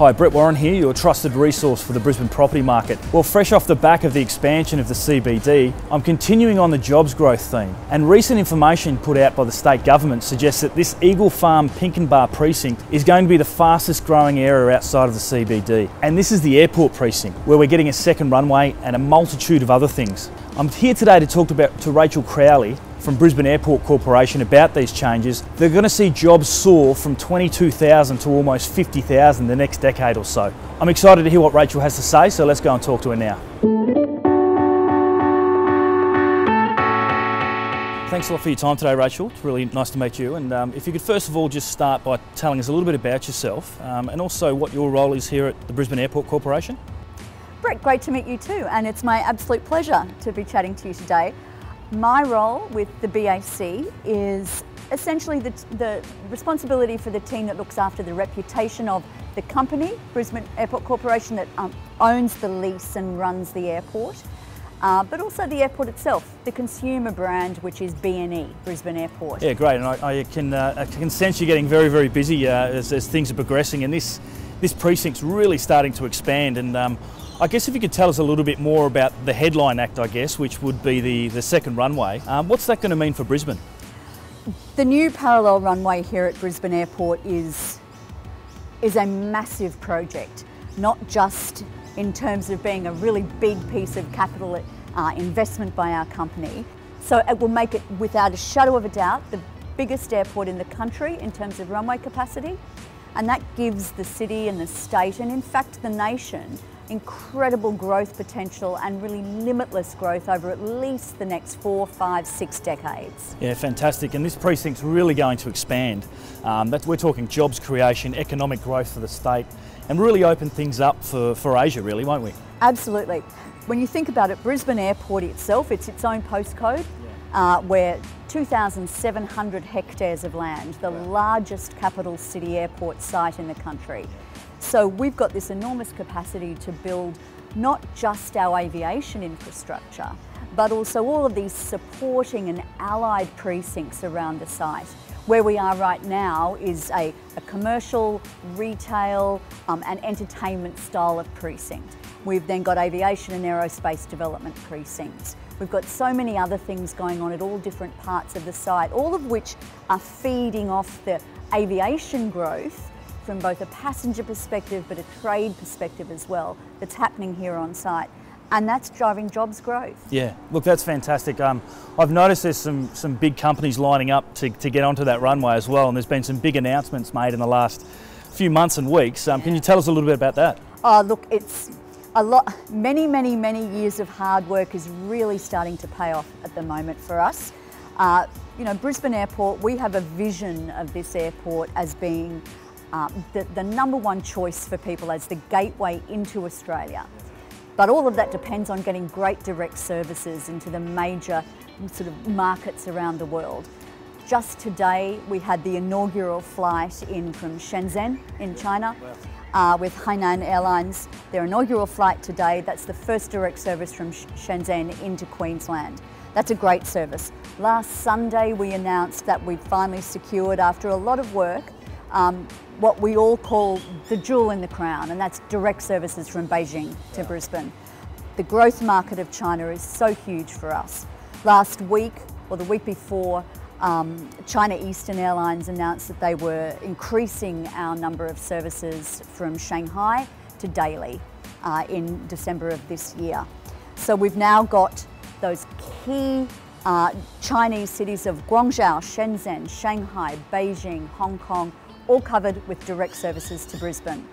Hi, Brett Warren here, your trusted resource for the Brisbane property market. Well, fresh off the back of the expansion of the CBD, I'm continuing on the jobs growth theme. And recent information put out by the state government suggests that this Eagle Farm Pinkenbar precinct is going to be the fastest growing area outside of the CBD. And this is the airport precinct, where we're getting a second runway and a multitude of other things. I'm here today to talk to Rachel Crowley from Brisbane Airport Corporation about these changes. They're going to see jobs soar from 22,000 to almost 50,000 the next decade or so. I'm excited to hear what Rachel has to say, so let's go and talk to her now. Thanks a lot for your time today, Rachel. It's really nice to meet you. And if you could first of all just start by telling us a little bit about yourself and also what your role is here at the Brisbane Airport Corporation. Brett, great to meet you too, and it's my absolute pleasure to be chatting to you today. My role with the BAC is essentially the responsibility for the team that looks after the reputation of the company, Brisbane Airport Corporation, that owns the lease and runs the airport, but also the airport itself, the consumer brand, which is BNE, Brisbane Airport. Yeah, great, and I can sense you're getting very, very busy as things are progressing, and this precinct's really starting to expand. And I guess if you could tell us a little bit more about the headline act, I guess, which would be the second runway. What's that going to mean for Brisbane? The new parallel runway here at Brisbane Airport is a massive project, not just in terms of being a really big piece of capital investment by our company. So it will make it, without a shadow of a doubt, the biggest airport in the country in terms of runway capacity. And that gives the city and the state, and in fact the nation, incredible growth potential and really limitless growth over at least the next 4, 5, 6 decades. Yeah, fantastic. And this precinct's really going to expand. We're talking jobs creation, economic growth for the state, and really open things up for Asia, really, won't we? Absolutely. When you think about it, Brisbane Airport itself, it's its own postcode. We're 2,700 hectares of land, the largest capital city airport site in the country. So we've got this enormous capacity to build not just our aviation infrastructure, but also all of these supporting and allied precincts around the site. Where we are right now is a commercial, retail and entertainment style of precinct. We've then got aviation and aerospace development precincts. We've got so many other things going on at all different parts of the site, all of which are feeding off the aviation growth from both a passenger perspective but a trade perspective as well that's happening here on site. And that's driving jobs growth. Yeah, look, that's fantastic. I've noticed there's some big companies lining up to get onto that runway as well, and there's been some big announcements made in the last few months and weeks. Can you tell us a little bit about that? Oh, look, it's a lot, many years of hard work is really starting to pay off at the moment for us. You know, Brisbane Airport, we have a vision of this airport as being the number one choice for people as the gateway into Australia. But all of that depends on getting great direct services into the major sort of markets around the world. Just today, we had the inaugural flight in from Shenzhen in China with Hainan Airlines. Their inaugural flight today, that's the first direct service from Shenzhen into Queensland. That's a great service. Last Sunday, we announced that we'd finally secured, after a lot of work, what we all call the jewel in the crown, and that's direct services from Beijing to Brisbane. The growth market of China is so huge for us. Last week, or the week before, China Eastern Airlines announced that they were increasing our number of services from Shanghai to Delhi in December of this year. So we've now got those key Chinese cities of Guangzhou, Shenzhen, Shanghai, Beijing, Hong Kong, all covered with direct services to Brisbane.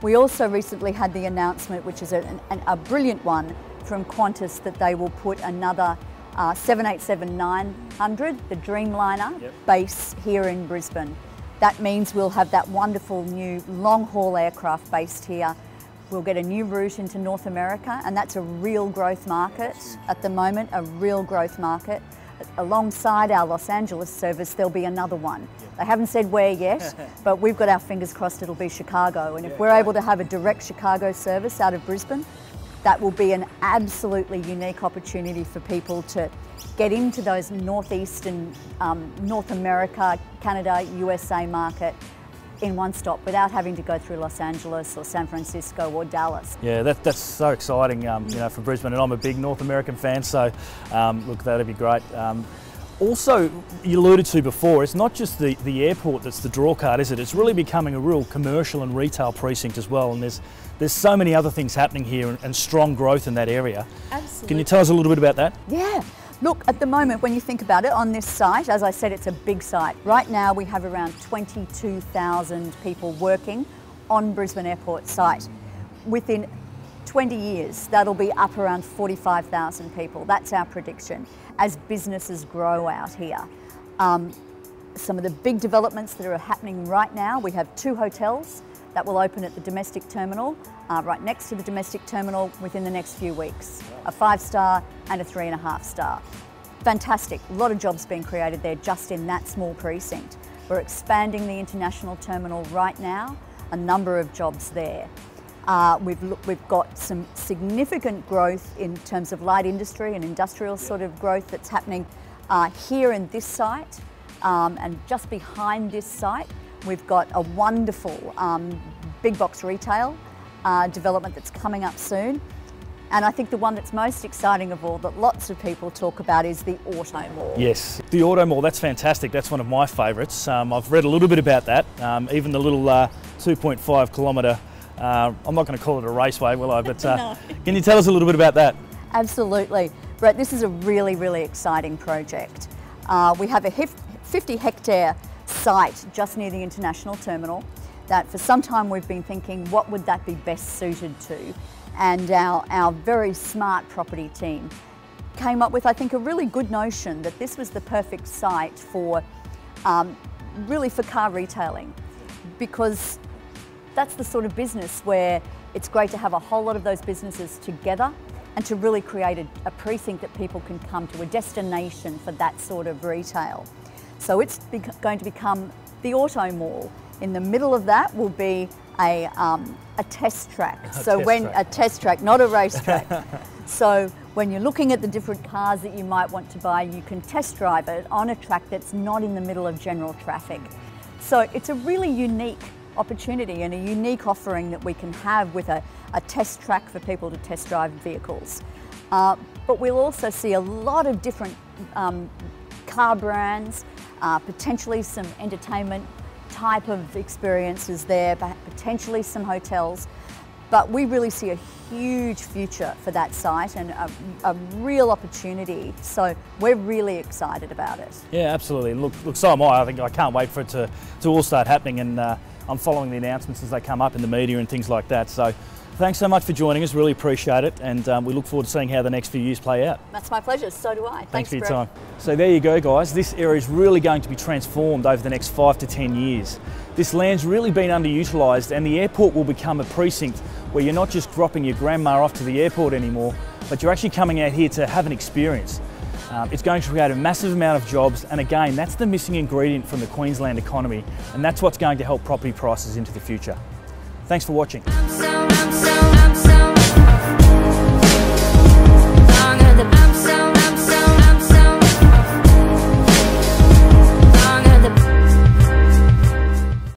We also recently had the announcement, which is a brilliant one, from Qantas, that they will put another 787-900, the Dreamliner, base here in Brisbane. That means we'll have that wonderful new long-haul aircraft based here. We'll get a new route into North America, and that's a real growth market at the moment, a real growth market. Alongside our Los Angeles service, there'll be another one. They haven't said where yet, but we've got our fingers crossed it'll be Chicago. And if we're able to have a direct Chicago service out of Brisbane, that will be an absolutely unique opportunity for people to get into those northeastern North America, Canada, USA market in one stop without having to go through Los Angeles or San Francisco or Dallas. Yeah, that's so exciting, for Brisbane, and I'm a big North American fan, so look, that'd be great. Also, you alluded to before, it's not just the airport that's the draw card, is it? It's really becoming a real commercial and retail precinct as well, and there's so many other things happening here and strong growth in that area. Absolutely. Can you tell us a little bit about that? Yeah. Look, at the moment, when you think about it, on this site, as I said, it's a big site. Right now, we have around 22,000 people working on Brisbane Airport site. Within 20 years, that'll be up around 45,000 people. That's our prediction as businesses grow out here. Some of the big developments that are happening right now, we have 2 hotels that will open at the domestic terminal, right next to the domestic terminal within the next few weeks. A 5-star and a 3.5-star. Fantastic, a lot of jobs being created there just in that small precinct. We're expanding the international terminal right now, a number of jobs there. We've got some significant growth in terms of light industry and industrial sort of growth that's happening here in this site, and just behind this site we've got a wonderful big box retail development that's coming up soon. And I think the one that's most exciting of all that lots of people talk about is the Auto Mall. Yes, the Auto Mall, that's fantastic. That's one of my favourites. I've read a little bit about that, even the little 2.5 kilometre, I'm not going to call it a raceway, will I? But No. Can you tell us a little bit about that? Absolutely. Brett, this is a really, really exciting project. We have a 50-hectare site just near the international terminal that for some time we've been thinking, what would that be best suited to? And our very smart property team came up with, I think, a really good notion that this was the perfect site for, really for car retailing, because that's the sort of business where it's great to have a whole lot of those businesses together and to really create a precinct that people can come to, a destination for that sort of retail. So it's going to become the Auto Mall. In the middle of that will be a test track. A test track, not a racetrack. So when you're looking at the different cars that you might want to buy, you can test drive it on a track that's not in the middle of general traffic. So it's a really unique opportunity and a unique offering that we can have with a test track for people to test drive vehicles. But we'll also see a lot of different car brands, potentially some entertainment type of experiences there, potentially some hotels. But we really see a huge future for that site and a real opportunity. So we're really excited about it. Yeah, absolutely. Look, so am I. I think I can't wait for it to all start happening, and I'm following the announcements as they come up in the media and things like that. So thanks so much for joining us, really appreciate it, and we look forward to seeing how the next few years play out. That's my pleasure, so do I. Thanks for your time. So there you go, guys. This area is really going to be transformed over the next 5 to 10 years. This land's really been underutilised, and the airport will become a precinct where you're not just dropping your grandma off to the airport anymore, but you're actually coming out here to have an experience. It's going to create a massive amount of jobs, and again, that's the missing ingredient from the Queensland economy, and that's what's going to help property prices into the future. Thanks for watching.